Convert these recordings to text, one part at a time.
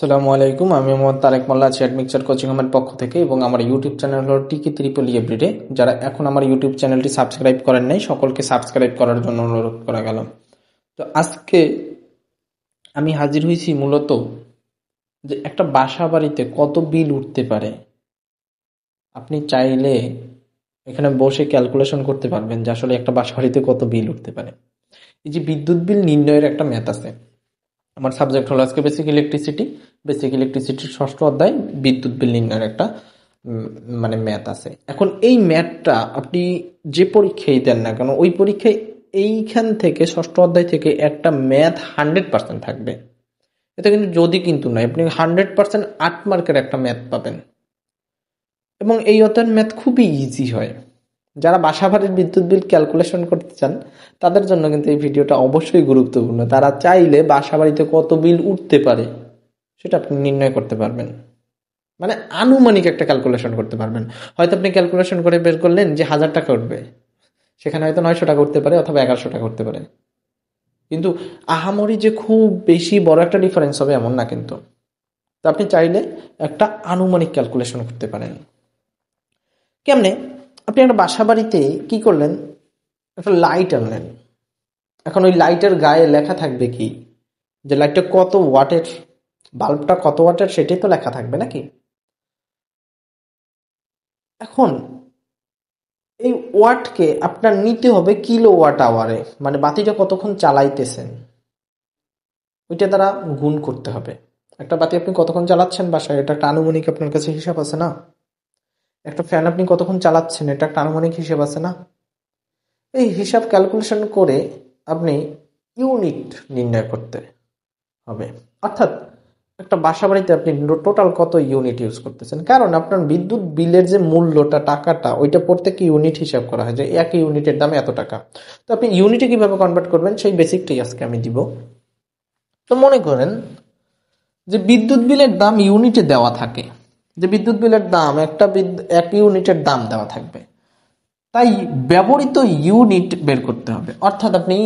আসসালামু আলাইকুম, আমি মোহাম্মদ তারেক মোল্লা আছি অ্যাডমিক্সচার কোচিং এর পক্ষ থেকে এবং আমার ইউটিউব চ্যানেল হলো টিকি ত্রিপল এভরিডে। যারা এখন আমার ইউটিউব চ্যানেলটি সাবস্ক্রাইব করেন নাই সকলকে সাবস্ক্রাইব করার জন্য অনুরোধ করা গেল। তো আজকে আমি হাজির হয়েছি মূলত যে একটা বাসা বাড়িতে কত বিল উঠতে পারে আপনি চাইলে এখানে বসে ক্যালকুলেশন করতে পারবেন যে আসলে একটা বাসা বাড়িতে কত বিল উঠতে পারে। এই যে বিদ্যুৎ বিল নির্ণয়ের একটা ম্যাথ আছে, আমার সাবজেক্ট হলো আজকে বেসিক ইলেকট্রিসিটির ষষ্ঠ অধ্যায় বিদ্যুৎ বিল নির্ণয়ের একটা মানে ম্যাথ আছে। এখন এই ম্যাথটা আপনি যে পরীক্ষায় দেন না কেন ওই পরীক্ষায় এইখান থেকে ষষ্ঠ অধ্যায় থেকে একটা ম্যাথ 100% থাকবে। এটা কিন্তু যদি কিন্তু নয়, আপনি 100% 8 মার্কের একটা ম্যাথ পাবেন এবং এই অধ্যায়ের ম্যাথ খুবই ইজি হয়। যারা বাসা বাড়ির বিদ্যুৎ বিল ক্যালকুলেশন করতে চান তাদের জন্য কিন্তু এই ভিডিওটা অবশ্যই গুরুত্বপূর্ণ। তারা চাইলে বাসা বাড়িতে কত বিল উঠতে পারে সেটা আপনি নির্ণয় করতে পারবেন, মানে আনুমানিক একটা ক্যালকুলেশন করতে পারবেন। হয়তো আপনি ক্যালকুলেশন করে বের করলেন যে 1000 টাকা উঠবে, সেখানে হয়তো 900 টাকা উঠতে পারে অথবা 1100 টাকা উঠতে পারে, কিন্তু আহামরি যে খুব বেশি বড় একটা ডিফারেন্স হবে এমন না কিন্তু। তো আপনি চাইলে একটা আনুমানিক ক্যালকুলেশন করতে পারেন। কেমনে? আপনি একটা বাসা বাড়িতে কি করলেন, একটা লাইট আনলেন। এখন ওই লাইটের গায়ে লেখা থাকবে কি যে লাইটটা কত ওয়াটের, বাল্বটা কত ওয়াটের সেটাই তো লেখা থাকবে নাকি। এখন এই ওয়াটকে আপনার নিতে হবে কিলো ওয়াট আওয়ারে, মানে বাতিটা কতক্ষণ চালাইতেছেন ওইটা দ্বারা গুণ করতে হবে। একটা বাতি আপনি কতক্ষণ চালাচ্ছেন বাসায়, এটা একটা আনুমানিক আপনার কাছে হিসাব আছে না। একটা ফ্যান আপনি কতক্ষণ চালাচ্ছেন, এটা একটা আনুমানিক হিসাব আছে না। এই হিসাব ক্যালকুলেশন করে আপনি ইউনিট নির্ণয় করতে হবে, অর্থাৎ একটা বাসা বাড়িতে আপনি টোটাল কত ইউনিট ইউজ করতেছেন। কারণ আপনার বিদ্যুৎ বিলের যে মূল্যটা, টাকাটা, ওইটা প্রত্যেক ইউনিট হিসাব করা হয় যে এক ইউনিটের দাম এত টাকা। তো আপনি ইউনিটে কিভাবে কনভার্ট করবেন সেই বেসিকটাই আজকে আমি দিব। তো মনে করেন যে বিদ্যুৎ বিলের দাম ইউনিটে দেওয়া থাকে, যে বিদ্যুৎ বিলের দাম এক ইউনিটের দাম দেওয়া থাকবে, তাই ব্যবহৃত ইউনিট বের করতে হবে। অর্থাৎ আপনি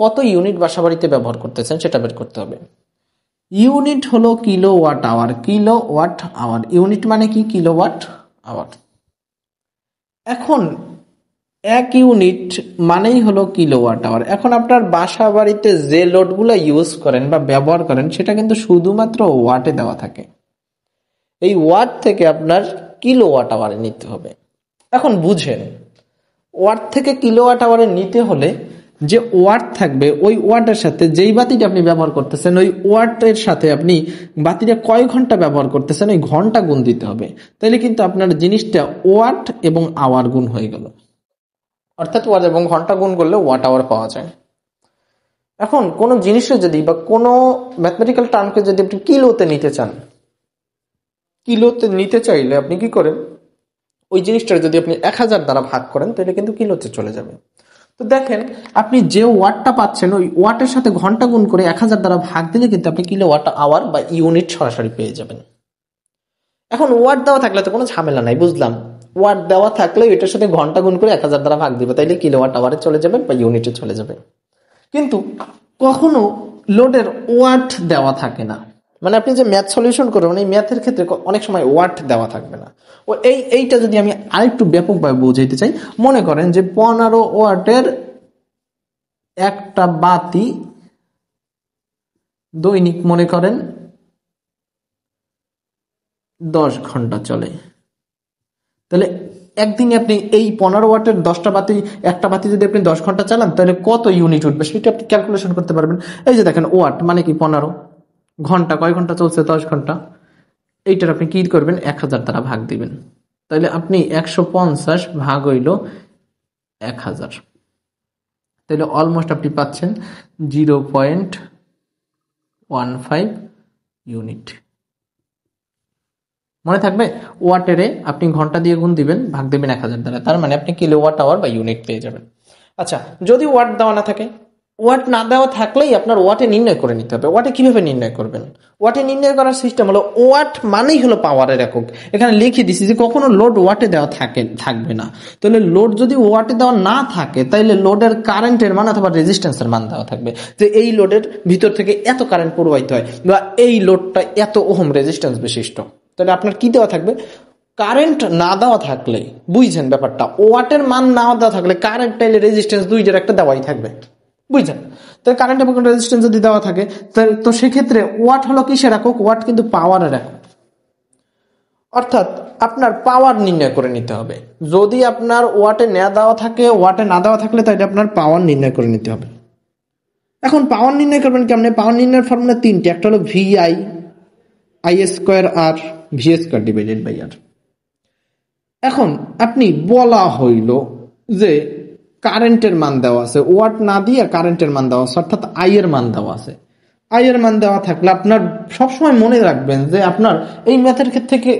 কত ইউনিট বাসা বাড়িতে ব্যবহার করতেছেন সেটা বের করতে হবে। ইউনিট হলো kilowatt hour, kilowatt hour unit মানে কি, কিলোওয়াট আওয়ার। এখন এক ইউনিট মানেই হলো কিলোওয়াট আওয়ার। এখন আপনার বাসা বাড়িতে যে লোডগুলো ইউজ করেন বা ব্যবহার করেন সেটা কিন্তু শুধুমাত্র ওয়াটে দেওয়া থাকে, এই ওয়াট থেকে আপনার কিলোওয়াট আওয়ারে নিতে হবে। এখন বুঝেন, ওয়াট থেকে কিলোওয়াট আওয়ারে নিতে হলে যে ওয়াট থাকবে ওই ওয়াটের সাথে যেই বাতিটা আপনি ব্যবহার করতেছেন ওই ওয়াটের সাথে আপনি বাতিটা কয় ঘন্টা ব্যবহার করতেছেন ওই ঘন্টা গুণ দিতে হবে। তাহলে কিন্তু আপনার জিনিসটা ওয়াট এবং আওয়ার গুণ হয়ে গেল, অর্থাৎ ওয়াট এবং ঘন্টা গুণ করলে ওয়াট আওয়ার পাওয়া যায়। এখন কোন জিনিসের যদি বা কোনো ম্যাথমেটিক্যাল টার্মকে যদি আপনি কিলোতে নিতে চান, কিলোতে নিতে চাইলে আপনি কি করেন, ওই জিনিসটার যদি আপনি 1000 দ্বারা ভাগ করেন তাহলে কিন্তু কিলোতে চলে যাবে। তো দেখেন আপনি যে ওয়াটটা পাচ্ছেন ওই ওয়াটের সাথে ঘন্টা গুণ করে 1000 দ্বারা ভাগ দিলে কিন্তু আপনি কিলোওয়াট আওয়ার বা ইউনিট সরাসরি পেয়ে যাবেন। এখন ওয়াট দেওয়া থাকলে তো কোনো ঝামেলা নাই, বুঝলাম। ওয়াট দেওয়া থাকলে এটার সাথে ঘন্টা গুণ করে 1000 দ্বারা ভাগ দিবে, তাইলে কিলোওয়াট আওয়ারে চলে যাবে বা ইউনিটে চলে যাবে। কিন্তু কখনো লোডের ওয়াট দেওয়া থাকে না, মানে আপনি যে ম্যাথ সলিউশন করবেন এই ম্যাথের ক্ষেত্রে অনেক সময় ওয়াট দেওয়া থাকবে না। ও এইটা যদি আমি আরেকটু ব্যাপকভাবে বোঝাইতে চাই, মনে করেন যে 15 ওয়াটের একটা বাতি দৈনিক মনে করেন 10 ঘন্টা চলে, তাহলে একদিনে আপনি এই 15 ওয়াটের 10টা বাতি, একটা বাতি যদি আপনি 10 ঘন্টা চালান তাহলে কত ইউনিট উঠবে সেটা আপনি ক্যালকুলেশন করতে পারবেন। এই যে দেখেন ওয়াট মানে কি 15, ঘন্টা কয় ঘন্টা চলছে 10 ঘন্টা, এইটার আপনি কি করবেন 1000 দ্বারা ভাগ দিবেন, তাহলে আপনি 150 ভাগ হইল 1000, তাহলে অলমোস্ট আপনি পাচ্ছেন 0.15 ইউনিট। মনে থাকবে, ওয়াটেরে আপনি ঘন্টা দিয়ে গুণ দিবেন, ভাগ দিবেন 1000 দ্বারা, তার মানে আপনি কিলোওয়াট আওয়ার বা ইউনিট পেয়ে যাবেন। আচ্ছা, যদি ওয়াট দেওয়া না থাকে ওয়াট না দেওয়া থাকলেই আপনার ওয়াটে নির্ণয় করে নিতে হবে। ওয়াটে কিভাবে নির্ণয় করবেন? ওয়াটে নির্ণয় করার সিস্টেম হলো, ওয়াট মানেই হলো পাওয়ারের একক। এখানে লিখে দিছি যে কখনো লোড ওয়াটে দেওয়া থাকবে না। তাহলে লোড যদি ওয়াটে দেওয়া না থাকে, তাইলে লোডের কারেন্টের মান অথবা রেজিস্ট্যান্সের মান দেওয়া থাকবে, যে এই লোডের ভিতর থেকে এত কারেন্ট প্রবাহিত হয়, বা এই লোডটা এত ওহম রেজিস্ট্যান্স বিশিষ্ট। তাহলে আপনার কি দেওয়া থাকবে? কারেন্ট না দেওয়া থাকলে, বুঝছেন ব্যাপারটা, ওয়াটের মান না দেওয়া থাকলে কারেন্ট তাইলে রেজিস্ট্যান্স দুইটার একটা দেওয়াই থাকবে, বুঝছেন? তো কারেন্ট এবং রেজিস্ট্যান্স যদি দেওয়া থাকে, তো সেক্ষেত্রে ওয়াট হলো কিসের একক? ওয়াট কিন্তু পাওয়ারের একক। অর্থাৎ আপনার পাওয়ার নির্ণয় করে নিতে হবে। যদি আপনার ওয়াটে না দেওয়া থাকে, ওয়াটে না দেওয়া থাকলে তাই আপনার পাওয়ার নির্ণয় করে নিতে হবে। এখন পাওয়ার নির্ণয় করবেন কেমনে? পাওয়ার নির্ণয়ের ফর্মুলা তিনটি। একটা হলো VI, I² আর V² ডিভাইডেড বাই আর। এখন আপনি বলা হইল যে কারেন্টের মান দেওয়া আছে, ওয়াট না দিয়ে কারেন্টের মান দেওয়া আছে, অর্থাৎ আই এর মান দেওয়া আছে। আই এর মান দেওয়া থাকলে আপনার সবসময় মনে রাখবেন যে আপনার এই ম্যাথের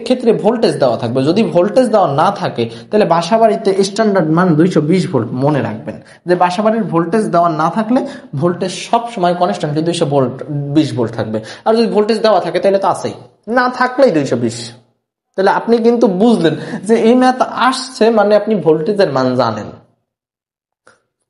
ক্ষেত্রে ভোল্টেজ দেওয়া থাকবে। যদি ভোল্টেজ দেওয়া না থাকে, তাহলে বাসাবাড়িতে স্ট্যান্ডার্ড মান 220 ভোল্ট মনে রাখবেন। যে বাসাবাড়ির ভোল্টেজ দেওয়া না থাকলে ভোল্টেজ সবসময় কনস্ট্যান্টলি 220 ভোল্ট থাকবে। আর যদি ভোল্টেজ দেওয়া থাকে তাহলে তো আছেই, না থাকলেই 220। তাহলে আপনি কিন্তু বুঝলেন যে এই ম্যাথ আসছে মানে আপনি ভোল্টেজের মান জানেন।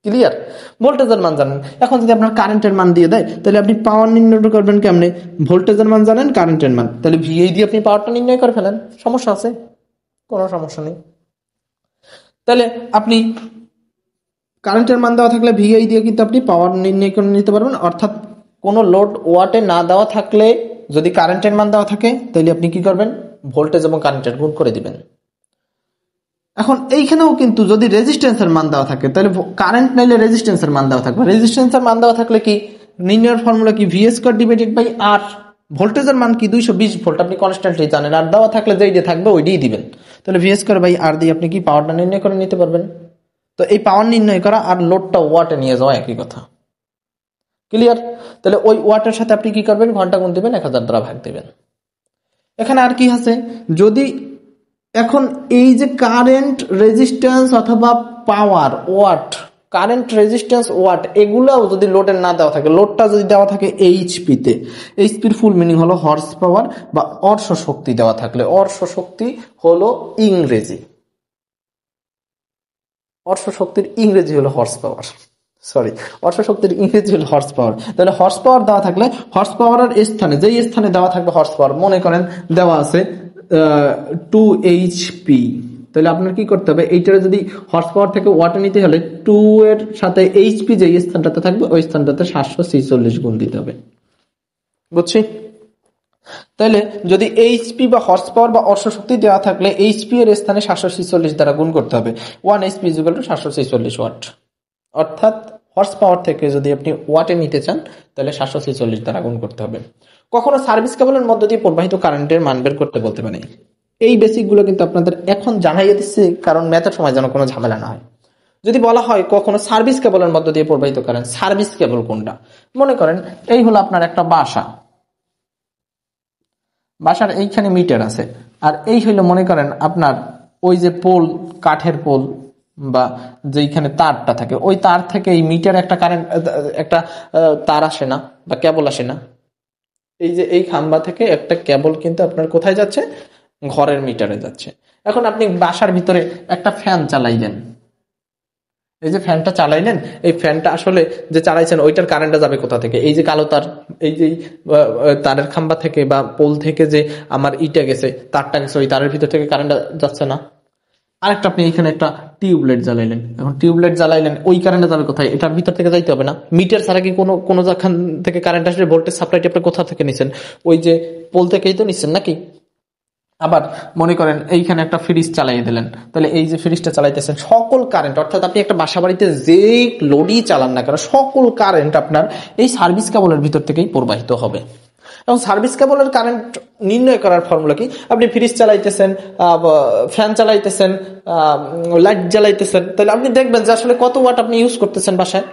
ক্লিয়ার? ভোল্টেজের মান জানেন। এখন যদি আপনার কারেন্টের মান দিয়ে দেয়, তাহলে আপনি পাওয়ার নির্ণয় করবেন কেমনে? ভোল্টেজের মান জানেন, কারেন্টের মান, তাহলে VI দিয়ে আপনি পাওয়ারটা নির্ণয় করে ফেলেন। সমস্যা আছে? কোনো সমস্যা নেই। তাহলে আপনি কারেন্টের মান দেওয়া থাকলে VI দিয়ে কিন্তু আপনি পাওয়ার নির্ণয় করে নিতে পারবেন। অর্থাৎ কোনো লোড ওয়াটে না দেওয়া থাকলে, যদি কারেন্টের মান দেওয়া থাকে, তাহলে আপনি কি করবেন? ভোল্টেজ এবং কারেন্টের গুণ করে দিবেন। এখন এইখানেও কিন্তু যদি রেজিস্ট্যান্সের মান দেওয়া থাকে, তাহলে কারেন্ট নাইলে রেজিস্ট্যান্সের মান দেওয়া থাকবে। রেজিস্ট্যান্সের মান দেওয়া থাকলে কি নির্ণয়ের ফর্মুলা কি? V² ডিভাইডেড বাই আর। ভোল্টেজের মান কি? 220 ভোল্ট, আপনি কনস্ট্যান্টলি জানেন। আর দেওয়া থাকলে যেই যে থাকবে ওইটাই দিবেন। তাহলে V² বাই আর দিয়ে আপনি কি পাওয়ারটা নির্ণয় করে নিতে পারবেন। তো এই পাওয়ার নির্ণয় করা আর লোডটা ওয়াটে নিয়ে যাওয়া একই কথা। ক্লিয়ার? তাহলে ওই ওয়াটের সাথে আপনি কি করবেন? ঘন্টা গুণ দিবেন, 1000 দ্বারা ভাগ দিবেন। এখানে আর কি আছে? যদি এখন এই যে কারেন্ট, রেজিস্ট্যান্স অথবা পাওয়ার, ওয়াট, কারেন্ট, রেজিস্ট্যান্স, ওয়াট, এগুলাও যদি লোডের না দেওয়া থাকে, লোডটা যদি দেওয়া থাকে HP তে, HPর ফুল মিনিং হলো হর্স পাওয়ার বা অর্শ শক্তি দেওয়া থাকলে। অর্শ শক্তি হলো ইংরেজি, অর্শ শক্তির ইংরেজি হলো হর্স পাওয়ার। সরি, অর্শ শক্তির ইংরেজি হলো হর্স পাওয়ার। তাহলে হর্স পাওয়ার দেওয়া থাকলে হর্স পাওয়ারের স্থানে, যেই স্থানে দেওয়া থাকবে হর্স পাওয়ার, মনে করেন দেওয়া আছে 2HP, তাহলে আপনার কি করতে হবে? এইটারে যদি হর্স পাওয়ার থেকে ওয়াটে নিতে হলে 2 এর সাথে HP যে স্থানটাতে থাকবে ওই স্থানটাতে 746 গুণ দিতে হবে। বুঝছি? তাহলে যদি HP বা হর্স পাওয়ার বা অর্শ শক্তি দেওয়া থাকলে HP এর স্থানে 746 দ্বারা গুণ করতে হবে। 1 HP = 746 ওয়াট। অর্থাৎ হর্স পাওয়ার থেকে যদি আপনি ওয়াটে নিতে চান, তাহলে 746 দ্বারা গুণ করতে হবে। কখনো সার্ভিস কেবলের মধ্য দিয়ে প্রবাহিত কারেন্টের মান বের করতে বলতে পারে। এই বেসিক গুলো কিন্তু আপনাদের এখন জানাইয়ে দিচ্ছি, কারণ ম্যাথের সময় যেন কোনো ঝামেলা না হয়। যদি বলা হয় কখনো সার্ভিস কেবলের মধ্য দিয়ে প্রবাহিত কারেন্ট, সার্ভিস কেবল কোনটা? মনে করেন এই হলো আপনার একটা বাসা, বাসার এইখানে মিটার আছে, আর এই হইলো মনে করেন আপনার ওই যে পোল, কাঠের পোল বা যেইখানে তারটা থাকে, ওই তার থেকে এই মিটার একটা কারেন্ট, একটা তার আসে না বা কেবল আসে না। এই যে এই খাম্বা থেকে একটা কেবল কিন্তু আপনার কোথায় যাচ্ছে? ঘরের মিটারে যাচ্ছে। এখন আপনি বাসার ভিতরে একটা ফ্যান চালাইলেন, এই যে ফ্যানটা চালাইলেন, এই ফ্যানটা আসলে যে চালাইছেন ওইটার কারেন্টটা যাবে কোথা থেকে? এই যে কালো তার, এই যে তারের খাম্বা থেকে বা পোল থেকে যে আমার ইটা গেছে, তারটা গেছে, ওই তারের ভিতর থেকে কারেন্টটা যাচ্ছে না। আরেকটা আপনি এখানে একটা টিউবলাইট জ্বালাইলেন, এখন টিউবলাইট জ্বালাইলেন, ওই কারেন্টটা যাবে কোথায়? এটার ভিতর থেকে যাইতে হবে না? মিটার ছাড়া কি কোনো যেখান থেকে কারেন্ট আসবে? ভোল্টেজ সাপ্লাইটি আপনি কোথা থেকে নিচ্ছেন? ওই যে পোল থেকেই তো নিচ্ছেন নাকি? আবার মনে করেন এইখানে একটা ফ্রিজ চালাই দিলেন, তাহলে এই যে ফ্রিজটা চালাইতেছেন, সকল কারেন্ট, অর্থাৎ আপনি একটা বাসা বাড়িতে যে লোডই চালান না কেন, সকল কারেন্ট আপনার এই সার্ভিস কেবলের ভিতর থেকেই প্রবাহিত হবে। এবং সার্ভিস কেবলের কারেন্ট নির্ণয় করার ফর্মুলা কি? আপনি ফ্রিজ চালাইতেছেন, ফ্যান চালাইতেছেন, লাইট জ্বালাইতেছেন, তাহলে আপনি দেখবেন যে আসলে কত ওয়াট আপনি ইউজ করতেছেন বাসায়।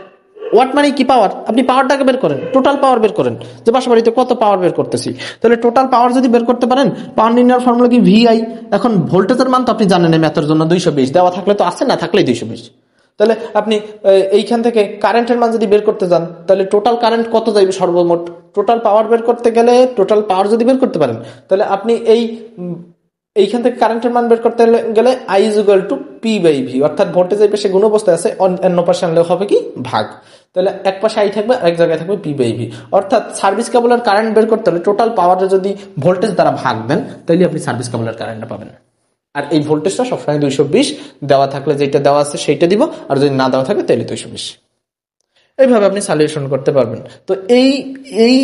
ওয়াট মানে কি? পাওয়ার। আপনি পাওয়ারটাকে বের করেন, টোটাল পাওয়ার বের করেন, যে বাসা বাড়িতে কত পাওয়ার বের করতেছি। তাহলে টোটাল পাওয়ার যদি বের করতে পারেন, পাওয়ার নির্ণয়ের ফর্মুলা কি? VI। এখন ভোল্টেজের মান তো আপনি জানেন ম্যাথের জন্য 220 দেওয়া থাকলে তো আছে, না থাকলেই 220। তাহলে আপনি এইখান থেকে কারেন্টের মান যদি বের করতে যান, তাহলে টোটাল কারেন্ট কত যাইবে সর্বমোট, টোটাল পাওয়ার বের করতে গেলে, টোটাল পাওয়ার যদি বের করতে পারেন, তাহলে আপনি এইখান থেকে কারেন্টের মান বের করতে গেলে I is equal to P/V, অর্থাৎ ভোল্টেজের পাশে গুণ অবস্থায় আছে, অন্য পাশে আনলে হবে কি ভাগ। তাহলে এক পাশে I থাকবে, এক জায়গায় থাকবে P/V। অর্থাৎ সার্ভিস কেবলের কারেন্ট বের করতে হলে টোটাল পাওয়ারে যদি ভোল্টেজ দ্বারা ভাগ দেন, তাহলে আপনি সার্ভিস কেবলের কারেন্টটা পাবেন। আর এই ভোল্টেজটা সবসময় 220 দেওয়া থাকলে যেটা দেওয়া আছে সেইটা দিব, আর যদি না দেওয়া থাকে তাহলে 220। এইভাবে আপনি সলিউশন করতে পারবেন। তো এই এই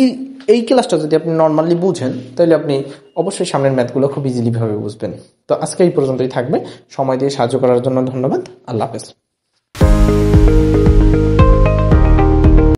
এই ক্লাসটা যদি আপনি নর্মালি বুঝেন, তাহলে আপনি অবশ্যই সামনের ম্যাথগুলো খুব ইজিলি ভাবে বুঝবেন। তো আজকে এই পর্যন্তই থাকবে। সময় দিয়ে সাহায্য করার জন্য ধন্যবাদ। আল্লাহ হাফেজ।